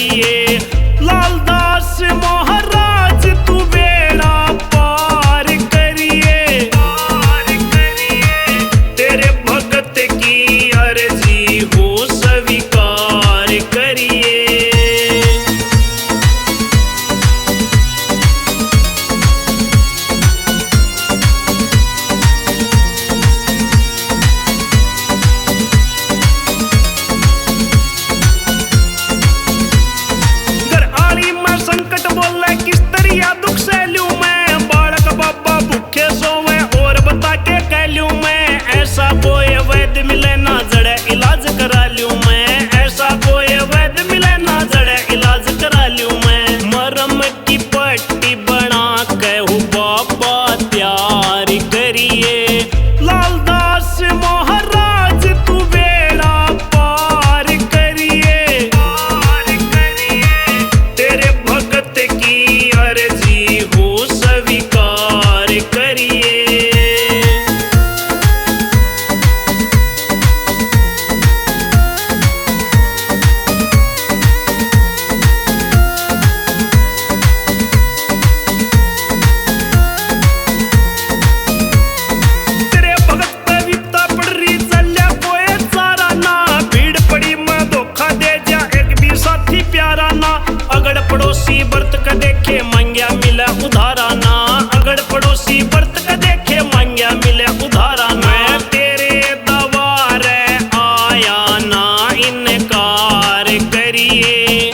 करिए। लालदास महाराज तू बेड़ा पार करिए, तेरे भगत की अर्जी हो स्वीकार करिए। किस तरिया दुख सहलूं मैं, बालक बाबा भूखे सोवे और बता के कहलूं मैं। ऐसा कोई वैद्य मिले ना जड़े इलाज करा लूं मैं, ऐसा कोई वैद्य मिले ना जड़े इलाज करा लूं मैं। मरम की पट्टी बना के हो बाबा तैयार करिए। लालदास महाराज तू बेड़ा पार करिए, तेरे भगत की अर्जी हो स्वीकार करिए। तेरे भगत पे विपता पड़ रही चल्या कोई सारा ना, भीड़ पड़ी मैं धोखा दे जा एक भी साथी प्यारा ना। अगड़ पड़ोसी बर्त का देखे मांग्या मिले उधारा ना, अगड़ पड़ोसी बर्त का देखे मांग्या मिले उधारा ना। मैं तेरे दवारे आया ना इनकार करिए।